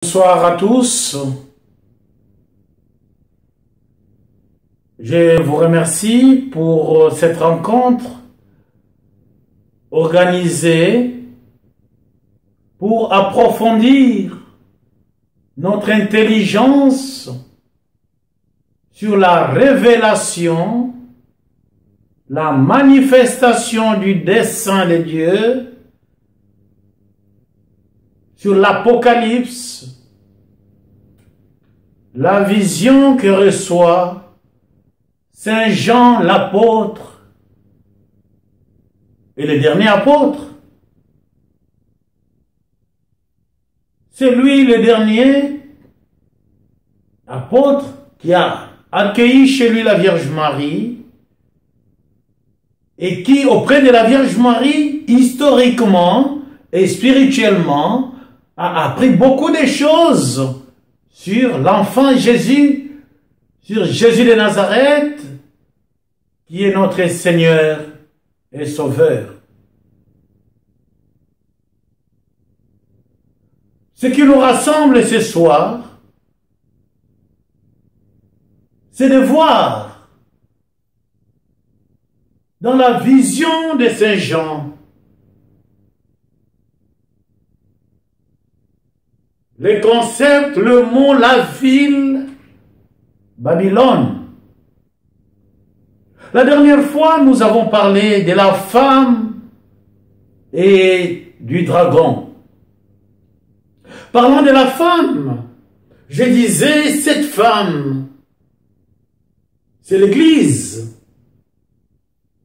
Bonsoir à tous. Je vous remercie pour cette rencontre organisée pour approfondir notre intelligence sur la révélation, la manifestation du dessein de Dieu, sur l'Apocalypse, la vision que reçoit Saint Jean l'apôtre et le dernier apôtre. C'est lui le dernier apôtre qui a accueilli chez lui la Vierge Marie et qui, auprès de la Vierge Marie, historiquement et spirituellement, a appris beaucoup de choses sur l'enfant Jésus, sur Jésus de Nazareth, qui est notre Seigneur et Sauveur. Ce qui nous rassemble ce soir, c'est de voir dans la vision de Saint Jean le concept, le mot, la ville, Babylone. La dernière fois, nous avons parlé de la femme et du dragon. Parlant de la femme, je disais, cette femme, c'est l'Église.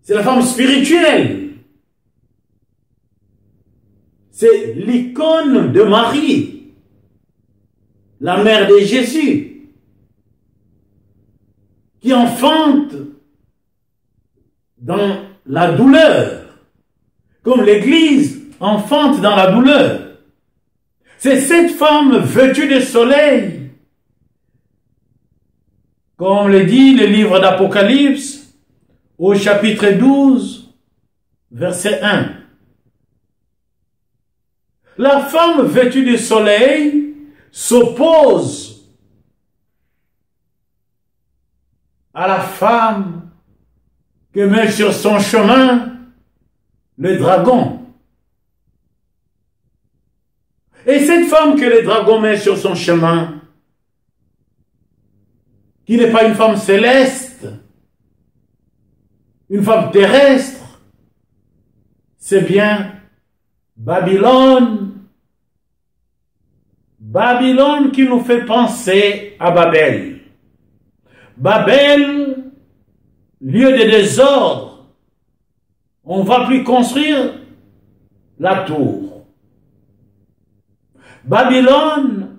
C'est la femme spirituelle. C'est l'icône de Marie, la mère de Jésus, qui enfante dans la douleur, comme l'Église enfante dans la douleur. C'est cette femme vêtue de soleil, comme le dit le livre d'Apocalypse, au chapitre 12, verset 1. La femme vêtue de soleil s'oppose à la femme que met sur son chemin le dragon. Et cette femme que le dragon met sur son chemin, qui n'est pas une femme céleste, une femme terrestre, c'est bien Babylone. Babylone qui nous fait penser à Babel. Babel, lieu de désordre. On ne va plus construire la tour. Babylone,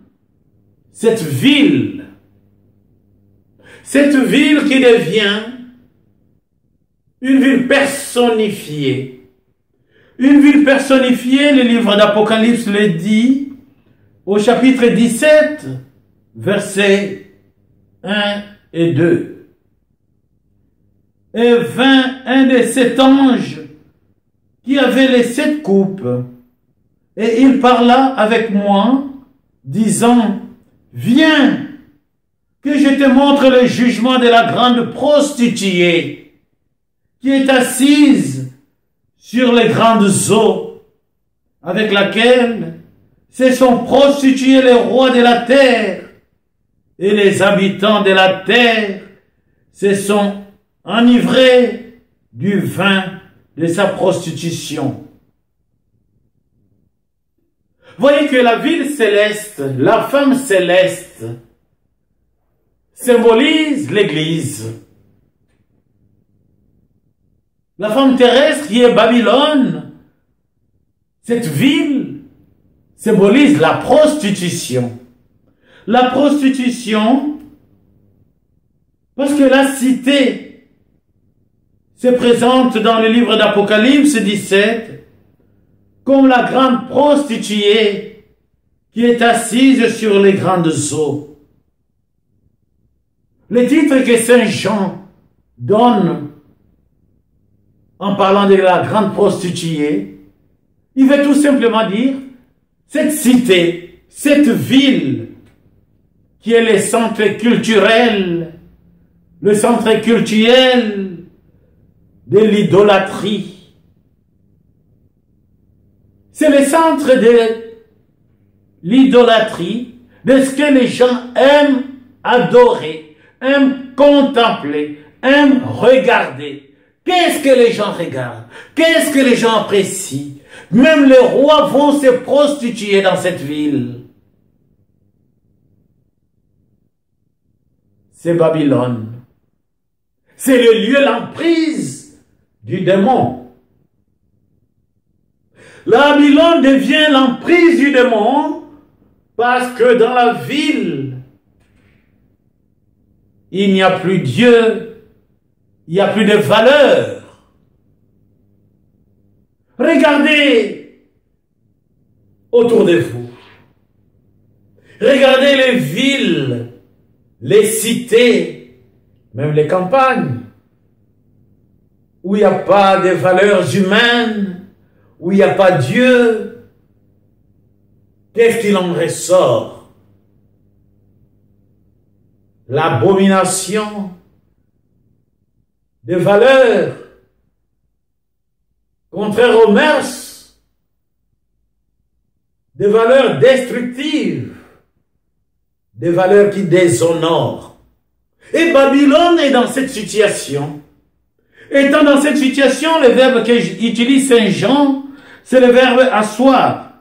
cette ville qui devient une ville personnifiée. Une ville personnifiée, le livre d'Apocalypse le dit, au chapitre 17, versets 1 et 2. Et vint un de sept anges qui avait les 7 coupes, et il parla avec moi, disant, viens, que je te montre le jugement de la grande prostituée, qui est assise sur les grandes eaux, avec laquelle se sont prostitués les rois de la terre, et les habitants de la terre se sont enivrés du vin de sa prostitution. Voyez que la ville céleste, la femme céleste, symbolise l'Église. La femme terrestre qui est Babylone, cette ville, symbolise la prostitution. La prostitution, parce que la cité se présente dans le livre d'Apocalypse 17 comme la grande prostituée qui est assise sur les grandes eaux. Le titre que Saint Jean donne en parlant de la grande prostituée, il veut tout simplement dire cette cité cette ville qui est le centre culturel, le centre culturel de l'idolâtrie. C'est le centre de l'idolâtrie, de ce que les gens aiment adorer, aiment contempler, aiment regarder. Qu'est-ce que les gens regardent? Qu'est-ce que les gens apprécient? Même les rois vont se prostituer dans cette ville. C'est Babylone. C'est le lieu, l'emprise du démon. La Babylone devient l'emprise du démon parce que dans la ville, il n'y a plus Dieu, il n'y a plus de valeur. Regardez autour de vous. Regardez les villes, les cités, même les campagnes, où il n'y a pas de valeurs humaines, où il n'y a pas Dieu. Qu'est-ce qu'il en ressort? L'abomination des valeurs contraires aux mœurs, des valeurs destructives, des valeurs qui déshonorent. Et Babylone est dans cette situation. Étant dans cette situation, le verbe qu'utilise Saint Jean, c'est le verbe asseoir.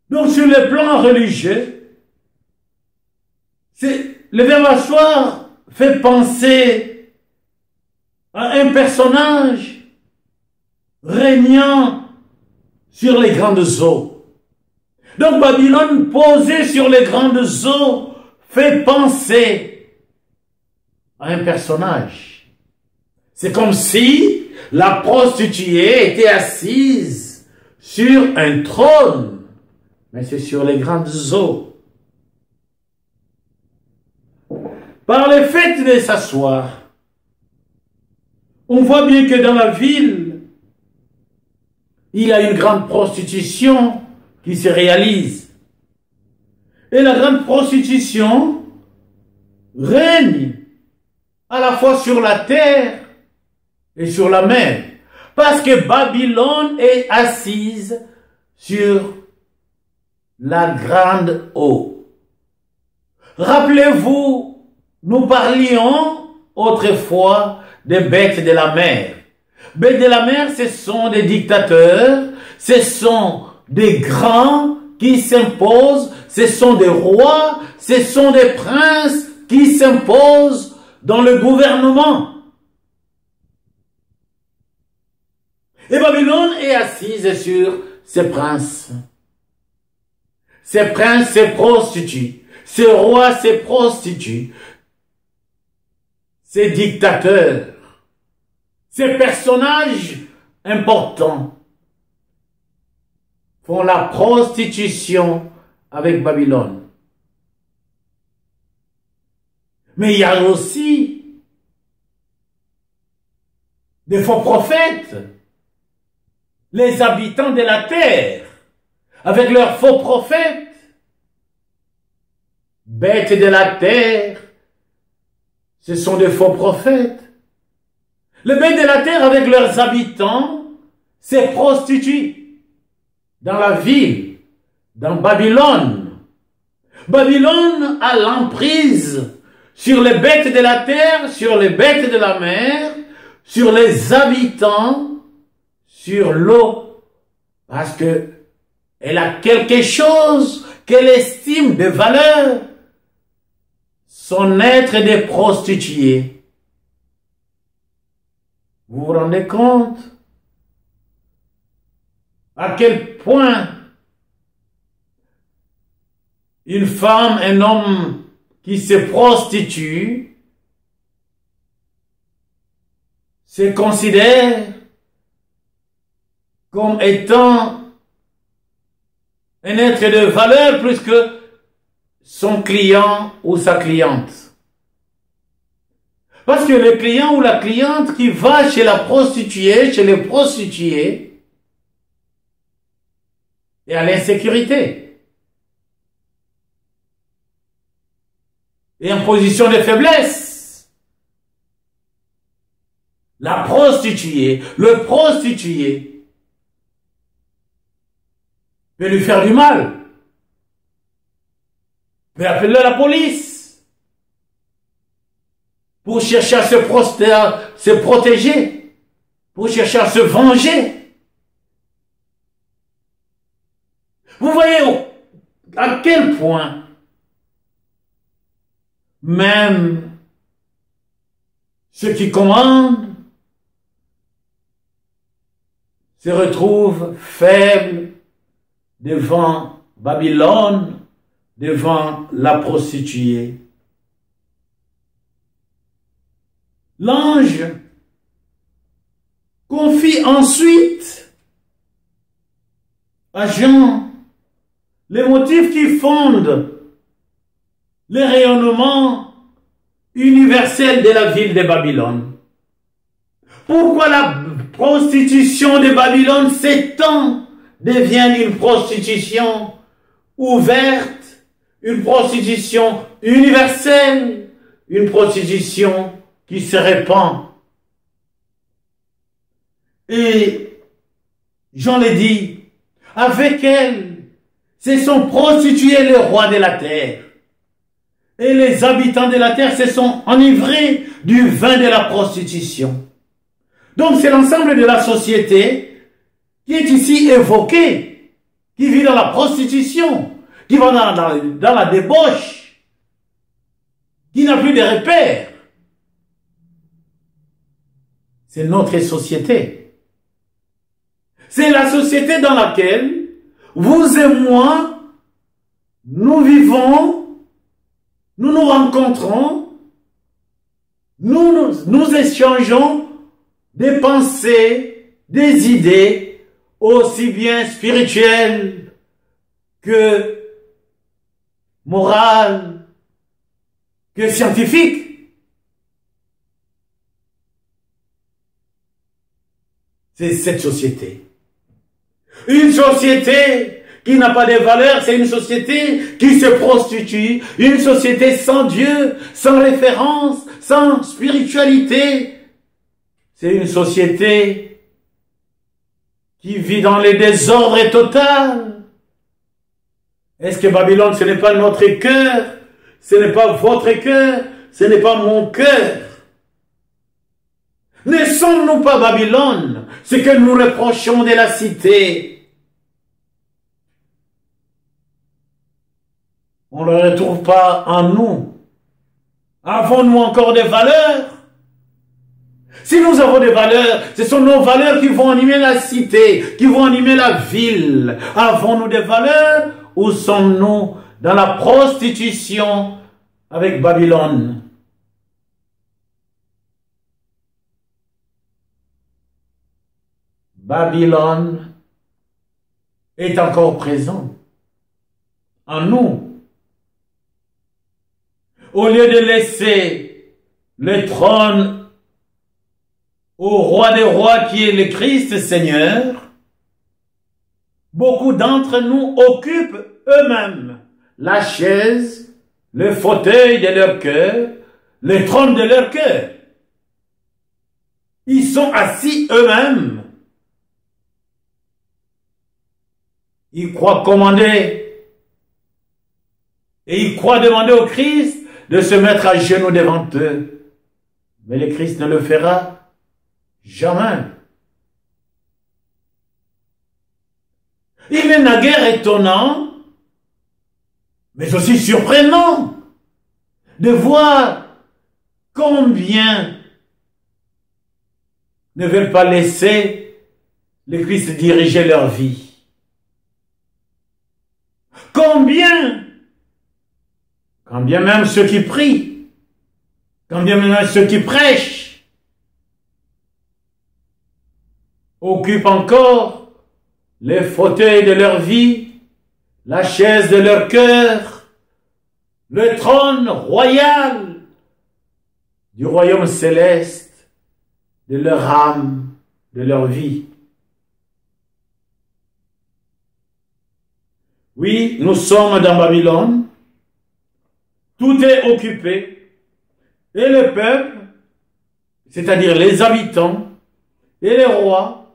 Donc sur le plan religieux, le verbe asseoir fait penser à un personnage régnant sur les grandes eaux. Donc Babylone posée sur les grandes eaux fait penser à un personnage. C'est comme si la prostituée était assise sur un trône, mais c'est sur les grandes eaux. Par le fait de s'asseoir, on voit bien que dans la ville, il y a une grande prostitution qui se réalise. Et la grande prostitution règne à la fois sur la terre et sur la mer. Parce que Babylone est assise sur la grande eau. Rappelez-vous, nous parlions autrefois des bêtes de la mer. Bêtes de la mer, ce sont des dictateurs, ce sont des grands qui s'imposent, ce sont des rois, ce sont des princes qui s'imposent dans le gouvernement. Et Babylone est assise sur ces princes. Ces princes se prostituent, ces rois se prostituent, ces dictateurs, ces personnages importants font la prostitution avec Babylone. Mais il y a aussi des faux prophètes, les habitants de la terre, avec leurs faux prophètes, bêtes de la terre, ce sont des faux prophètes. Les bêtes de la terre avec leurs habitants se prostituent dans la ville, dans Babylone. Babylone a l'emprise sur les bêtes de la terre, sur les bêtes de la mer, sur les habitants, sur l'eau, parce que elle a quelque chose qu'elle estime de valeur, son être de prostituée. Vous vous rendez compte à quel point une femme, un homme qui se prostitue se considère comme étant un être de valeur plus que son client ou sa cliente. Parce que le client ou la cliente qui va chez la prostituée, chez les prostituées, et à l'insécurité. Et en position de faiblesse, la prostituée, le prostitué peut lui faire du mal, peut appeler la police pour chercher à se protéger, pour chercher à se venger. Vous voyez à quel point même ceux qui commandent se retrouvent faibles devant Babylone, devant la prostituée. L'ange confie ensuite à Jean les motifs qui fondent le rayonnement universel de la ville de Babylone. Pourquoi la prostitution de Babylone s'étend, devient une prostitution ouverte, une prostitution universelle, une prostitution qui se répand. Et Jean le dit, avec elle, se sont prostitués les rois de la terre. Et les habitants de la terre se sont enivrés du vin de la prostitution. Donc c'est l'ensemble de la société qui est ici évoqué, qui vit dans la prostitution, qui va dans la débauche, qui n'a plus de repères. C'est notre société. C'est la société dans laquelle vous et moi, nous vivons, nous nous rencontrons, nous échangeons des pensées, des idées, aussi bien spirituelles que morales, que scientifiques. C'est cette société. Une société qui n'a pas de valeur, c'est une société qui se prostitue, une société sans Dieu, sans référence, sans spiritualité. C'est une société qui vit dans le désordre total. Est-ce que Babylone, ce n'est pas notre cœur? Ce n'est pas votre cœur? Ce n'est pas mon cœur? Ne sommes-nous pas Babylone? Ce que nous reprochons de la cité, on ne le retrouve pas en nous. Avons-nous encore des valeurs? Si nous avons des valeurs, ce sont nos valeurs qui vont animer la cité, qui vont animer la ville. Avons-nous des valeurs ou sommes-nous dans la prostitution avec Babylone? Babylone est encore présent en nous. Au lieu de laisser le trône au roi des rois qui est le Christ Seigneur, beaucoup d'entre nous occupent eux-mêmes la chaise, le fauteuil de leur cœur, le trône de leur cœur. Ils sont assis eux-mêmes. Ils croient commander et ils croient demander au Christ de se mettre à genoux devant eux. Mais le Christ ne le fera jamais. Il est naguère étonnant, mais aussi surprenant, de voir combien ne veulent pas laisser le Christ diriger leur vie. Combien même ceux qui prient, combien même ceux qui prêchent, occupent encore les fauteuils de leur vie, la chaise de leur cœur, le trône royal du royaume céleste, de leur âme, de leur vie. Oui, nous sommes dans Babylone. Tout est occupé. Et le peuple, c'est-à-dire les habitants et les rois,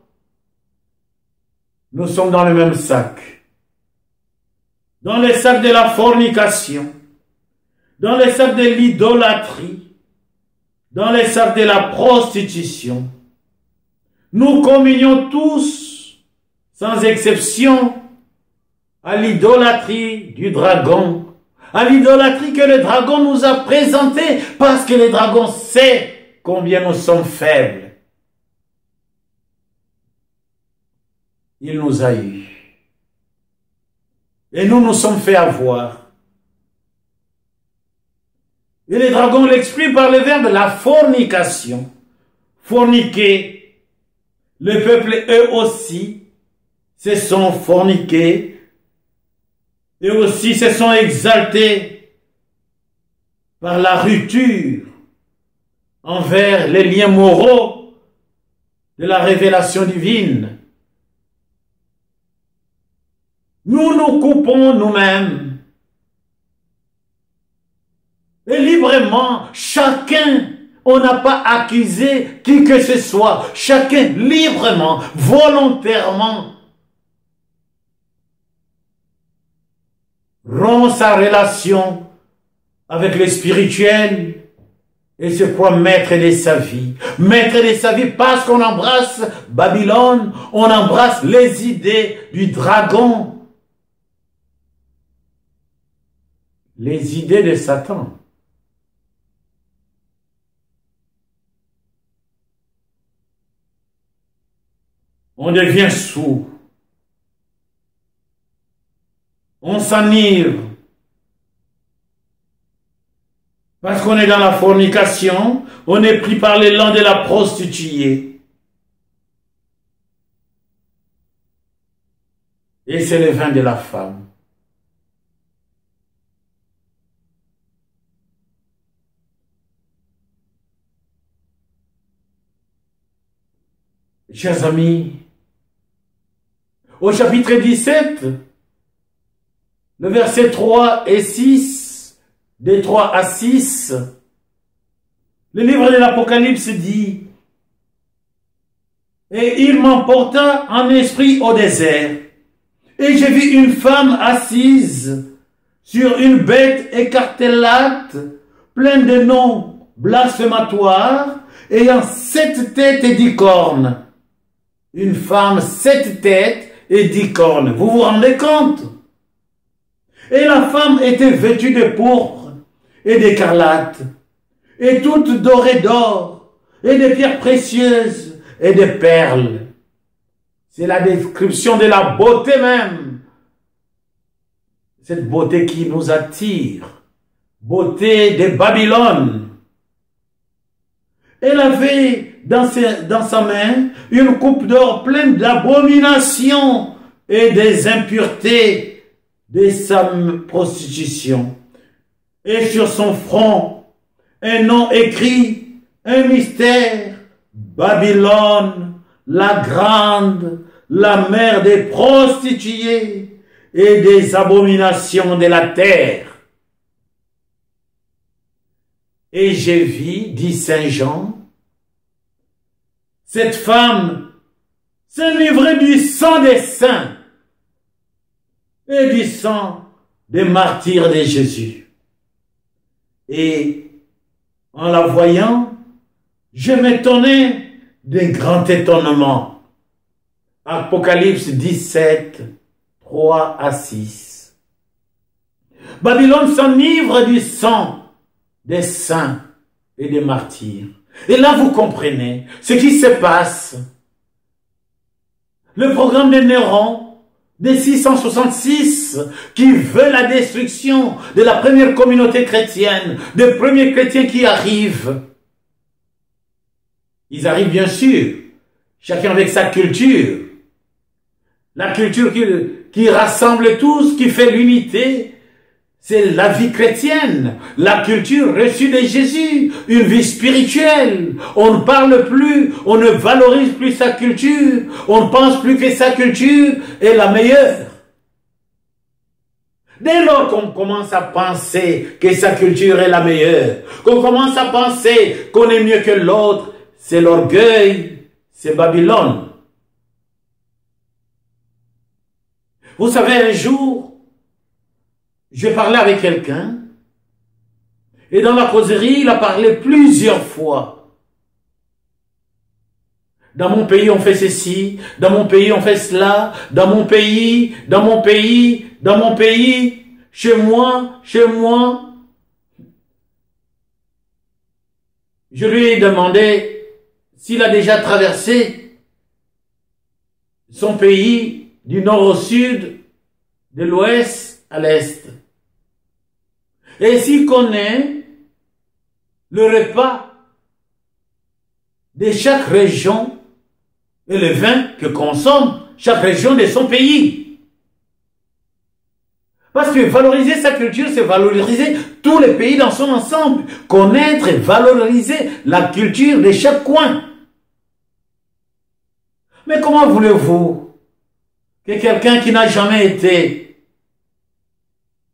nous sommes dans le même sac. Dans le sac de la fornication, dans le sac de l'idolâtrie, dans le sac de la prostitution. Nous communions tous, sans exception, à l'idolâtrie du dragon, à l'idolâtrie que le dragon nous a présentée, parce que le dragon sait combien nous sommes faibles. Il nous a eus. Et nous nous sommes fait avoir. Et le dragon l'exprime par le verbe la fornication. Forniquer. Le peuple, eux aussi, se sont forniqués. Eux aussi se sont exaltés par la rupture envers les liens moraux de la révélation divine. Nous nous coupons nous-mêmes. Et librement, chacun, on n'a pas accusé qui que ce soit. Chacun librement, volontairement, rompt sa relation avec le spirituel et se croit maître de sa vie. Maître de sa vie parce qu'on embrasse Babylone, on embrasse les idées du dragon. Les idées de Satan. On devient sourd. On s'enivre. Parce qu'on est dans la fornication, on est pris par l'élan de la prostituée. Et c'est le vin de la femme. Chers amis, au chapitre 17, le verset 3 et 6, des 3 à 6, le livre de l'Apocalypse dit « Et il m'emporta en esprit au désert, et j'ai vu une femme assise sur une bête écarlate, pleine de noms blasphématoires, ayant 7 têtes et 10 cornes. » Une femme, 7 têtes et 10 cornes. Vous vous rendez compte? Et la femme était vêtue de pourpre et d'écarlate, et toute dorée d'or, et de pierres précieuses, et de perles. C'est la description de la beauté même. Cette beauté qui nous attire. Beauté de Babylone. Elle avait dans sa main une coupe d'or pleine d'abominations et des impuretés de sa prostitution. Et sur son front, un nom écrit, un mystère, Babylone, la grande, la mère des prostituées et des abominations de la terre. Et j'ai vu, dit Saint Jean, cette femme s'enivrer du sang des saints et du sang des martyrs de Jésus. Et en la voyant, je m'étonnais d'un grand étonnement. Apocalypse 17, 3 à 6. Babylone s'enivre du sang des saints et des martyrs. Et là, vous comprenez ce qui se passe. Le programme de Néron, des 666, qui veut la destruction de la première communauté chrétienne, des premiers chrétiens qui arrivent. Ils arrivent bien sûr, chacun avec sa culture. La culture qui rassemble tous, qui fait l'unité. C'est la vie chrétienne, la culture reçue de Jésus, une vie spirituelle. On ne parle plus, on ne valorise plus sa culture, on ne pense plus que sa culture est la meilleure. Dès lors qu'on commence à penser que sa culture est la meilleure, qu'on commence à penser qu'on est mieux que l'autre, c'est l'orgueil, c'est Babylone. Vous savez, un jour, je parlais avec quelqu'un, et dans la causerie, il a parlé plusieurs fois. Dans mon pays, on fait ceci, dans mon pays, on fait cela, dans mon pays, chez moi. Je lui ai demandé s'il a déjà traversé son pays du nord au sud, de l'ouest à l'est. Et s'il connaît le repas de chaque région et le vin que consomme chaque région de son pays. Parce que valoriser sa culture, c'est valoriser tous les pays dans son ensemble. Connaître et valoriser la culture de chaque coin. Mais comment voulez-vous que quelqu'un qui n'a jamais été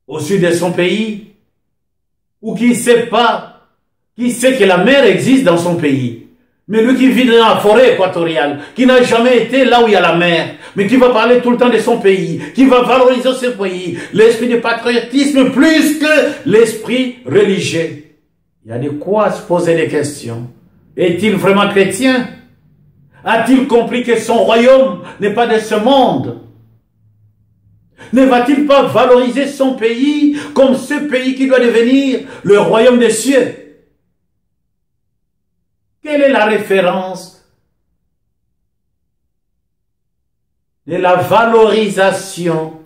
au sud de son pays, ou qui ne sait pas, qui sait que la mer existe dans son pays, mais lui qui vit dans la forêt équatoriale, qui n'a jamais été là où il y a la mer, mais qui va parler tout le temps de son pays, qui va valoriser ce pays, l'esprit de patriotisme plus que l'esprit religieux. Il y a de quoi se poser des questions. Est-il vraiment chrétien? A-t-il compris que son royaume n'est pas de ce monde? Ne va-t-il pas valoriser son pays comme ce pays qui doit devenir le royaume des cieux? Quelle est la référence de la valorisation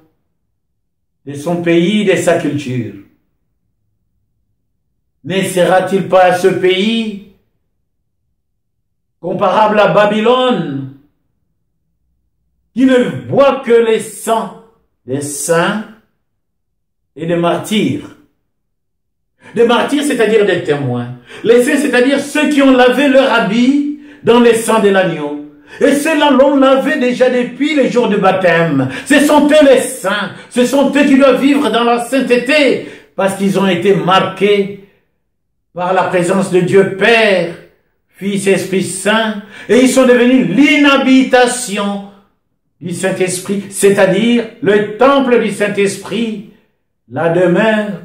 de son pays, de sa culture? Ne sera-t-il pas ce pays comparable à Babylone, qui ne boit que les sangs des saints et des martyrs? Des martyrs, c'est-à-dire des témoins. Les saints, c'est-à-dire ceux qui ont lavé leur habit dans le sang de l'agneau. Et ceux-là l'ont lavé déjà depuis les jours de baptême. Ce sont eux les saints. Ce sont eux qui doivent vivre dans la sainteté, parce qu'ils ont été marqués par la présence de Dieu Père, Fils et Esprit Saint, et ils sont devenus l'inhabitation du Saint-Esprit, c'est-à-dire le temple du Saint-Esprit, la demeure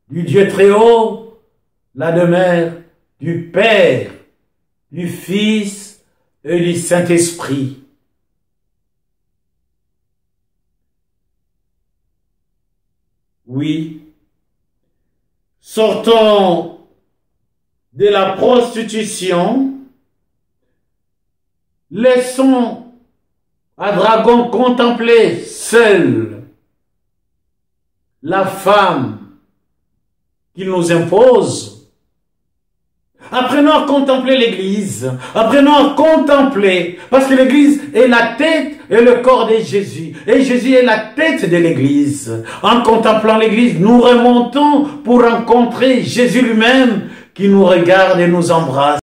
du Dieu très haut, la demeure du Père, du Fils et du Saint-Esprit. Oui, sortons de la prostitution, laissons à Dragon contempler seul la femme qu'il nous impose. Apprenons à contempler l'Église. Apprenons à contempler, parce que l'Église est la tête et le corps de Jésus. Et Jésus est la tête de l'Église. En contemplant l'Église, nous remontons pour rencontrer Jésus lui-même qui nous regarde et nous embrasse.